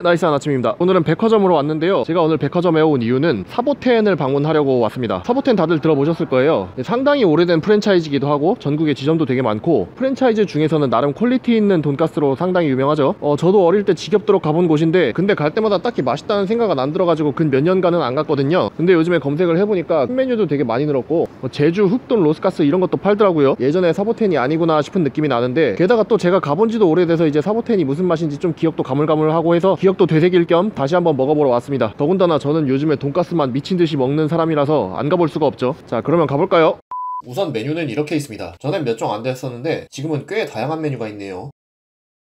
나이스한 아침입니다. 오늘은 백화점으로 왔는데요, 제가 오늘 백화점에 온 이유는 사보텐을 방문하려고 왔습니다. 사보텐 다들 들어보셨을 거예요. 상당히 오래된 프랜차이즈기도 하고 전국에 지점도 되게 많고 프랜차이즈 중에서는 나름 퀄리티 있는 돈가스로 상당히 유명하죠. 저도 어릴 때 지겹도록 가본 곳인데 근데 갈 때마다 딱히 맛있다는 생각은 안 들어가지고 근 몇 년간은 안 갔거든요. 근데 요즘에 검색을 해보니까 메뉴도 되게 많이 늘었고 제주 흑돈 로스가스 이런 것도 팔더라고요. 예전에 사보텐이 아니구나 싶은 느낌이 나는데, 게다가 또 제가 가본 지도 오래돼서 이제 사보텐이 무슨 맛인지 좀 기억도 가물가물하고 해서 기억도 되새길 겸 다시 한번 먹어보러 왔습니다. 더군다나 저는 요즘에 돈가스만 미친듯이 먹는 사람이라서 안 가볼 수가 없죠. 자, 그러면 가볼까요? 우선 메뉴는 이렇게 있습니다. 전엔 몇 종 안 됐었는데 지금은 꽤 다양한 메뉴가 있네요.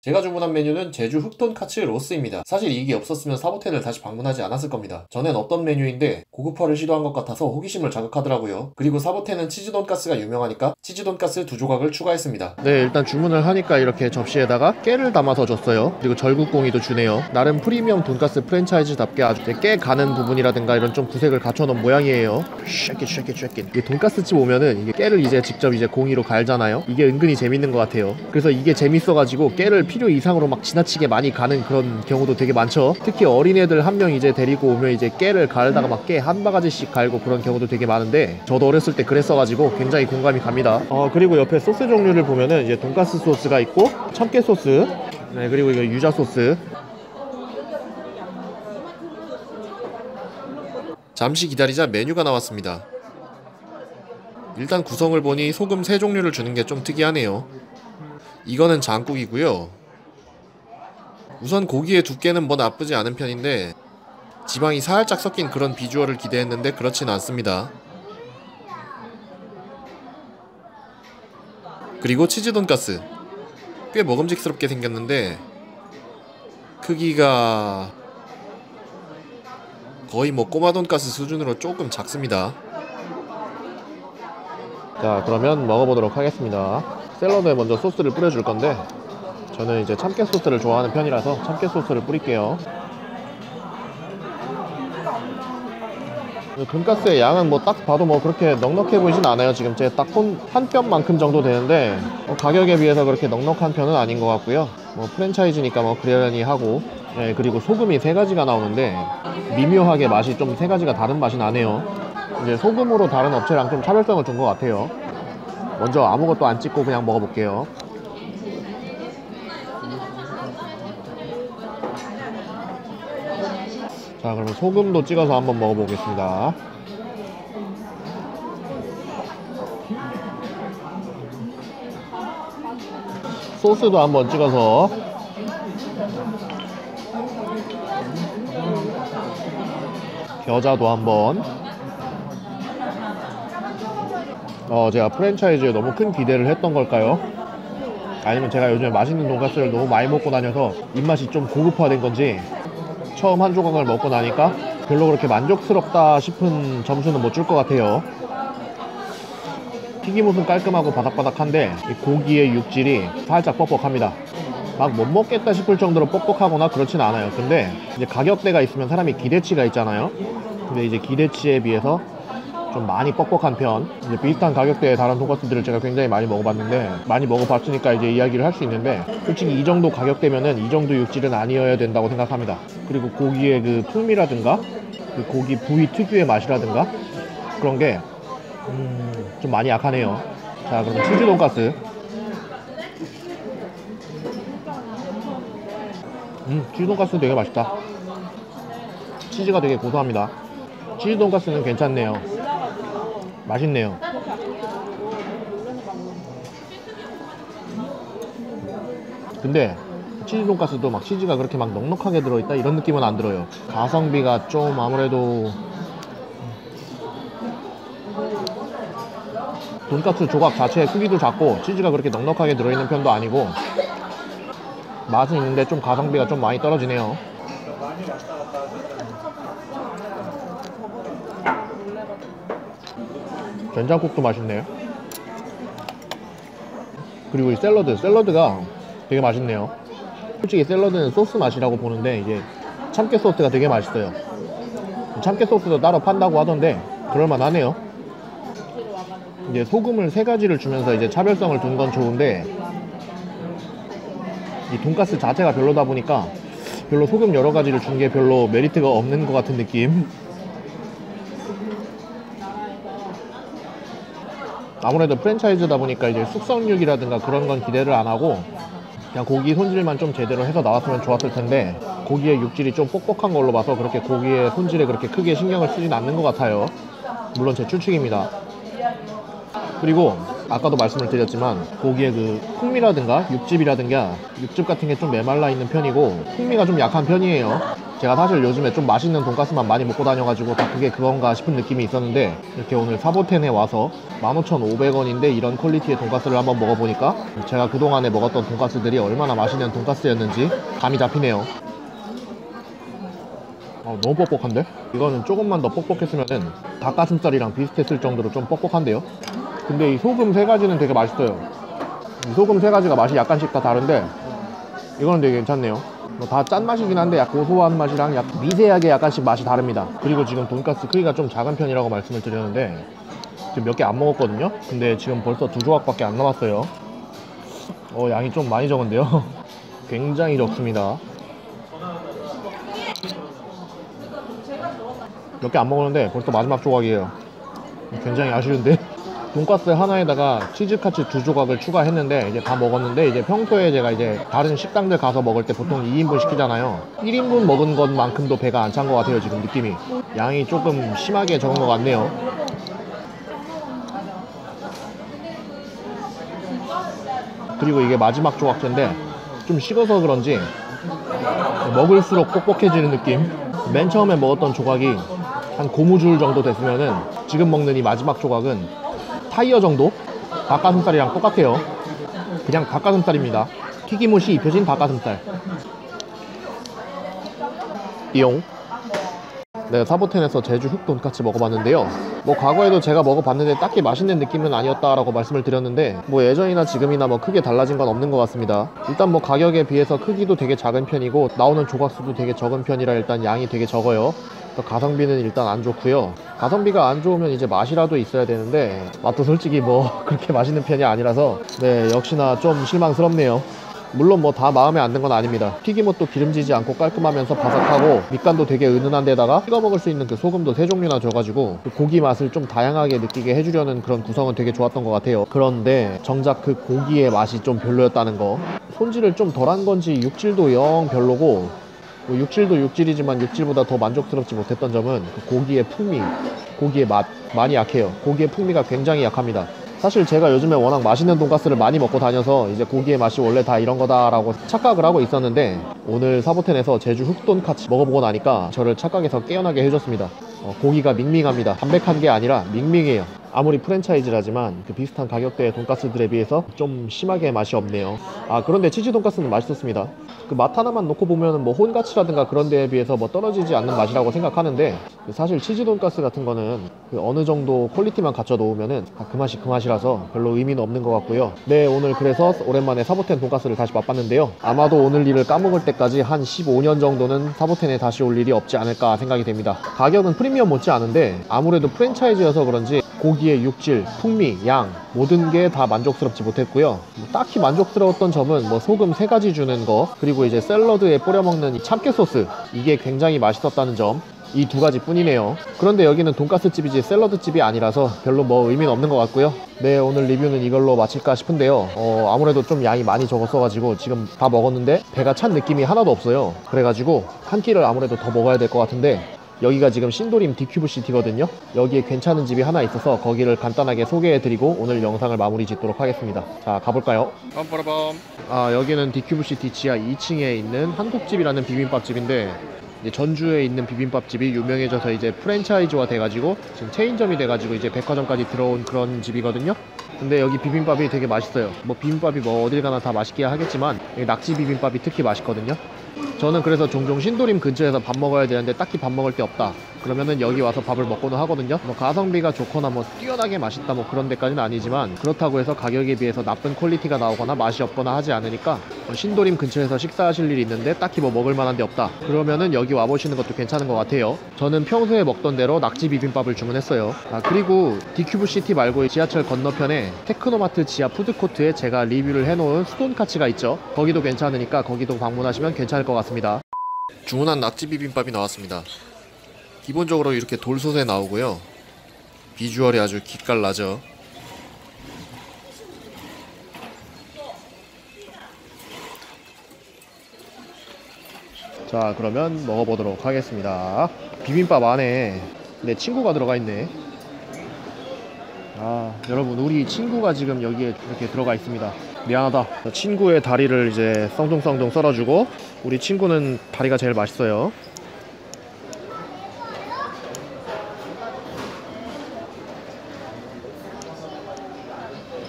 제가 주문한 메뉴는 제주 흑돈카츠 로스입니다. 사실 이게 없었으면 사보텐을 다시 방문하지 않았을 겁니다. 전엔 없던 메뉴인데 고급화를 시도한 것 같아서 호기심을 자극하더라고요. 그리고 사보텐은 치즈 돈가스가 유명하니까 치즈 돈가스 2조각을 추가했습니다. 네, 일단 주문을 하니까 이렇게 접시에다가 깨를 담아서 줬어요. 그리고 절구꽁이도 주네요. 나름 프리미엄 돈가스 프랜차이즈답게 아주 깨 가는 부분이라든가 이런 좀 구색을 갖춰놓은 모양이에요. 쉐킷. 이게 돈가스집 오면은 이게 깨를 이제 직접 이제 공이로 갈잖아요. 이게 은근히 재밌는 것 같아요. 그래서 이게 재밌어가지고 깨를 필요 이상으로 막 지나치게 많이 가는 그런 경우도 되게 많죠. 특히 어린애들 한 명 이제 데리고 오면 이제 깨를 갈다가 막 깨 한 바가지씩 갈고 그런 경우도 되게 많은데, 저도 어렸을 때 그랬어가지고 굉장히 공감이 갑니다. 그리고 옆에 소스 종류를 보면은 이제 돈가스 소스가 있고 참깨 소스, 네, 그리고 이거 유자 소스. 잠시 기다리자 메뉴가 나왔습니다. 일단 구성을 보니 소금 3종류를 주는 게 좀 특이하네요. 이거는 장국이고요. 우선 고기의 두께는 뭐 나쁘지 않은 편인데 지방이 살짝 섞인 그런 비주얼을 기대했는데 그렇진 않습니다. 그리고 치즈 돈가스, 꽤 먹음직스럽게 생겼는데 크기가 거의 뭐 꼬마 돈가스 수준으로 조금 작습니다. 자, 그러면 먹어보도록 하겠습니다. 샐러드에 먼저 소스를 뿌려줄 건데 저는 이제 참깨 소스를 좋아하는 편이라서 참깨 소스를 뿌릴게요. 돈가스의 양은 뭐 딱 봐도 뭐 그렇게 넉넉해 보이진 않아요. 지금 제 딱 손 한 뼘만큼 정도 되는데 가격에 비해서 그렇게 넉넉한 편은 아닌 것 같고요. 뭐 프랜차이즈니까 뭐 그러려니 하고, 네, 그리고 소금이 3가지가 나오는데 미묘하게 맛이 좀 3가지가 다른 맛이 나네요. 이제 소금으로 다른 업체랑 좀 차별성을 준 것 같아요. 먼저 아무것도 안 찍고 그냥 먹어볼게요. 자, 그러면 소금도 찍어서 한번 먹어보겠습니다. 소스도 한번 찍어서. 겨자도 한번. 제가 프랜차이즈에 너무 큰 기대를 했던 걸까요? 아니면 제가 요즘에 맛있는 돈가스를 너무 많이 먹고 다녀서 입맛이 좀 고급화된 건지 처음 한 조각을 먹고 나니까 별로 그렇게 만족스럽다 싶은 점수는 못 줄 것 같아요. 튀김옷은 깔끔하고 바닥바닥한데 이 고기의 육질이 살짝 뻑뻑합니다. 막 못 먹겠다 싶을 정도로 뻑뻑하거나 그렇진 않아요. 근데 이제 가격대가 있으면 사람이 기대치가 있잖아요. 근데 이제 기대치에 비해서 좀 많이 뻑뻑한 편. 이제 비슷한 가격대의 다른 돈가스들을 제가 굉장히 많이 먹어봤는데, 많이 먹어봤으니까 이제 이야기를 할 수 있는데, 솔직히 이 정도 가격대면은 이 정도 육질은 아니어야 된다고 생각합니다. 그리고 고기의 그 풍미라든가 그 고기 부위 특유의 맛이라든가 그런 게 좀 많이 약하네요. 자, 그러면 치즈 돈가스. 치즈 돈가스 되게 맛있다. 치즈가 되게 고소합니다. 치즈 돈가스는 괜찮네요. 맛있네요. 근데 치즈 돈가스도 막 치즈가 그렇게 막 넉넉하게 들어있다 이런 느낌은 안 들어요. 가성비가 좀 아무래도 돈가스 조각 자체의 크기도 작고 치즈가 그렇게 넉넉하게 들어있는 편도 아니고 맛은 있는데 좀 가성비가 좀 많이 떨어지네요. 된장국도 맛있네요. 그리고 이 샐러드가 되게 맛있네요. 솔직히 샐러드는 소스 맛이라고 보는데 이게 참깨 소스가 되게 맛있어요. 참깨 소스도 따로 판다고 하던데 그럴만하네요. 이제 소금을 3가지를 주면서 이제 차별성을 둔 건 좋은데 이 돈가스 자체가 별로다 보니까 별로 소금 여러 가지를 준 게 별로 메리트가 없는 것 같은 느낌. 아무래도 프랜차이즈다 보니까 이제 숙성육이라든가 그런 건 기대를 안 하고 그냥 고기 손질만 좀 제대로 해서 나왔으면 좋았을 텐데, 고기의 육질이 좀 뻑뻑한 걸로 봐서 그렇게 고기의 손질에 그렇게 크게 신경을 쓰진 않는 것 같아요. 물론 제 추측입니다. 그리고 아까도 말씀을 드렸지만 고기의 그 풍미라든가 육즙이라든가 육즙 같은 게 좀 메말라 있는 편이고 풍미가 좀 약한 편이에요. 제가 사실 요즘에 좀 맛있는 돈가스만 많이 먹고 다녀가지고 다 그게 그건가 싶은 느낌이 있었는데, 이렇게 오늘 사보텐에 와서 15,500원인데 이런 퀄리티의 돈가스를 한번 먹어보니까 제가 그동안에 먹었던 돈가스들이 얼마나 맛있는 돈가스였는지 감이 잡히네요. 너무 뻑뻑한데? 이거는 조금만 더 뻑뻑했으면은 닭가슴살이랑 비슷했을 정도로 좀 뻑뻑한데요? 근데 이 소금 세 가지는 되게 맛있어요. 이 소금 세 가지가 맛이 약간씩 다 다른데 이거는 되게 괜찮네요. 다 짠맛이긴 한데 약 고소한 맛이랑 약 미세하게 약간씩 맛이 다릅니다. 그리고 지금 돈가스 크기가 좀 작은 편이라고 말씀을 드렸는데 지금 몇 개 안 먹었거든요. 근데 지금 벌써 2조각밖에 안 남았어요. 양이 좀 많이 적은데요. 굉장히 적습니다. 몇 개 안 먹었는데 벌써 마지막 조각이에요. 굉장히 아쉬운데. 돈가스 하나에다가 치즈카츠 2조각을 추가했는데 이제 다 먹었는데, 이제 평소에 제가 이제 다른 식당들 가서 먹을 때 보통 2인분 시키잖아요. 1인분 먹은 것만큼도 배가 안 찬 것 같아요. 지금 느낌이 양이 조금 심하게 적은 것 같네요. 그리고 이게 마지막 조각제인데 좀 식어서 그런지 먹을수록 뻑뻑해지는 느낌. 맨 처음에 먹었던 조각이 한 고무줄 정도 됐으면은 지금 먹는 이 마지막 조각은 타이어 정도? 닭가슴살이랑 똑같아요. 그냥 닭가슴살입니다. 튀김옷이 입혀진 닭가슴살. 띠용. 네, 사보텐에서 제주 흑 돈까스 먹어봤는데요. 뭐 과거에도 제가 먹어봤는데 딱히 맛있는 느낌은 아니었다라고 말씀을 드렸는데, 뭐 예전이나 지금이나 뭐 크게 달라진 건 없는 것 같습니다. 일단 뭐 가격에 비해서 크기도 되게 작은 편이고 나오는 조각수도 되게 적은 편이라 일단 양이 되게 적어요. 가성비는 일단 안 좋고요. 가성비가 안 좋으면 이제 맛이라도 있어야 되는데 맛도 솔직히 뭐 그렇게 맛있는 편이 아니라서 네, 역시나 좀 실망스럽네요. 물론 뭐 다 마음에 안 든 건 아닙니다. 튀김옷도 기름지지 않고 깔끔하면서 바삭하고 밑간도 되게 은은한 데다가 찍어 먹을 수 있는 그 소금도 3종류나 줘가지고 그 고기 맛을 좀 다양하게 느끼게 해주려는 그런 구성은 되게 좋았던 것 같아요. 그런데 정작 그 고기의 맛이 좀 별로였다는 거. 손질을 좀 덜한 건지 육질도 영 별로고, 뭐 육질도 육질이지만 육질보다 더 만족스럽지 못했던 점은 그 고기의 풍미, 고기의 맛 많이 약해요. 고기의 풍미가 굉장히 약합니다. 사실 제가 요즘에 워낙 맛있는 돈가스를 많이 먹고 다녀서 이제 고기의 맛이 원래 다 이런 거다라고 착각을 하고 있었는데, 오늘 사보텐에서 제주 흑돈까스 먹어보고 나니까 저를 착각에서 깨어나게 해줬습니다. 고기가 밍밍합니다. 담백한 게 아니라 밍밍해요. 아무리 프랜차이즈라지만 그 비슷한 가격대의 돈가스들에 비해서 좀 심하게 맛이 없네요. 그런데 치즈 돈가스는 맛있었습니다. 그 맛 하나만 놓고 보면은 뭐 혼가츠라든가 그런 데에 비해서 뭐 떨어지지 않는 맛이라고 생각하는데, 사실 치즈 돈가스 같은 거는 그 어느 정도 퀄리티만 갖춰 놓으면은 그 맛이 그 맛이라서 별로 의미는 없는 것 같고요. 네, 오늘 그래서 오랜만에 사보텐 돈가스를 다시 맛봤는데요. 아마도 오늘 일을 까먹을 때까지 한 15년 정도는 사보텐에 다시 올 일이 없지 않을까 생각이 됩니다. 가격은 프리미엄 못지 않은데 아무래도 프랜차이즈여서 그런지 고기의 육질, 풍미, 양 모든 게 다 만족스럽지 못했고요. 딱히 만족스러웠던 점은 뭐 소금 3가지 주는 거, 그리고 이제 샐러드에 뿌려 먹는 이 참깨 소스, 이게 굉장히 맛있었다는 점, 이 2가지 뿐이네요. 그런데 여기는 돈가스 집이지 샐러드 집이 아니라서 별로 뭐 의미는 없는 것 같고요. 네, 오늘 리뷰는 이걸로 마칠까 싶은데요. 아무래도 좀 양이 많이 적었어가지고 지금 다 먹었는데 배가 찬 느낌이 하나도 없어요. 그래가지고 한 끼를 아무래도 더 먹어야 될 것 같은데, 여기가 지금 신도림 디큐브시티거든요. 여기에 괜찮은 집이 하나 있어서 거기를 간단하게 소개해드리고 오늘 영상을 마무리 짓도록 하겠습니다. 자, 가볼까요? 빰빠라밤. 여기는 디큐브시티 지하 2층에 있는 한국집이라는 비빔밥집인데, 이제 전주에 있는 비빔밥집이 유명해져서 이제 프랜차이즈화 돼가지고 지금 체인점이 돼가지고 이제 백화점까지 들어온 그런 집이거든요. 근데 여기 비빔밥이 되게 맛있어요. 뭐 비빔밥이 뭐 어딜 가나 다 맛있게 하겠지만 여기 낙지 비빔밥이 특히 맛있거든요. 저는 그래서 종종 신도림 근처에서 밥 먹어야 되는데 딱히 밥 먹을 데 없다 그러면은 여기 와서 밥을 먹고는 하거든요. 뭐 가성비가 좋거나 뭐 뛰어나게 맛있다 뭐 그런 데까지는 아니지만, 그렇다고 해서 가격에 비해서 나쁜 퀄리티가 나오거나 맛이 없거나 하지 않으니까 신도림 근처에서 식사하실 일이 있는데 딱히 뭐 먹을 만한 데 없다 그러면은 여기 와보시는 것도 괜찮은 것 같아요. 저는 평소에 먹던 대로 낙지 비빔밥을 주문했어요. 그리고 디큐브시티 말고 지하철 건너편에 테크노마트 지하 푸드코트에 제가 리뷰를 해놓은 수돈카츠가 있죠. 거기도 괜찮으니까 거기도 방문하시면 괜찮을 것 같습니다. 주문한 낙지 비빔밥이 나왔습니다. 기본적으로 이렇게 돌솥에 나오고요. 비주얼이 아주 기깔나죠. 자, 그러면 먹어보도록 하겠습니다. 비빔밥 안에 내 친구가 들어가 있네. 아, 여러분, 우리 친구가 지금 여기에 이렇게 들어가 있습니다. 미안하다. 친구의 다리를 이제 썽둥썽둥 썰어주고, 우리 친구는 다리가 제일 맛있어요.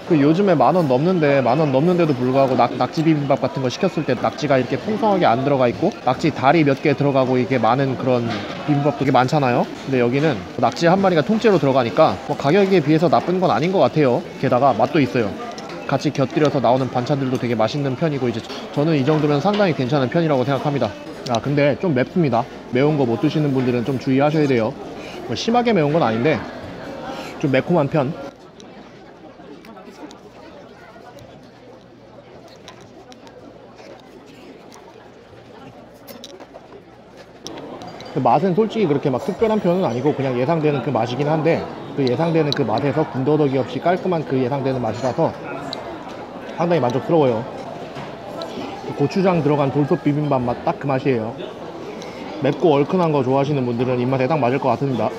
그 요즘에 10,000원 넘는데 10,000원 넘는데도 불구하고 낙지 비빔밥 같은 거 시켰을 때 낙지가 이렇게 풍성하게 안 들어가 있고 낙지 다리 몇 개 들어가고 이게 많은 그런 비빔밥도 되게 많잖아요. 근데 여기는 낙지 한 마리가 통째로 들어가니까 뭐 가격에 비해서 나쁜 건 아닌 것 같아요. 게다가 맛도 있어요. 같이 곁들여서 나오는 반찬들도 되게 맛있는 편이고 이제 저는 이 정도면 상당히 괜찮은 편이라고 생각합니다. 아, 근데 좀 맵습니다. 매운 거 못 드시는 분들은 좀 주의하셔야 돼요. 뭐 심하게 매운 건 아닌데 좀 매콤한 편. 맛은 솔직히 그렇게 막 특별한 편은 아니고 그냥 예상되는 그 맛이긴 한데 그 예상되는 그 맛에서 군더더기 없이 깔끔한 그 예상되는 맛이라서 상당히 만족스러워요. 고추장 들어간 돌솥 비빔밥 맛 딱 그 맛이에요. 맵고 얼큰한 거 좋아하시는 분들은 입맛에 딱 맞을 것 같습니다.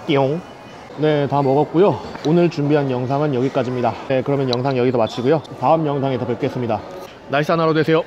띠용. 네, 다 먹었고요. 오늘 준비한 영상은 여기까지입니다. 네, 그러면 영상 여기서 마치고요. 다음 영상에서 뵙겠습니다. 나이스 하루 되세요.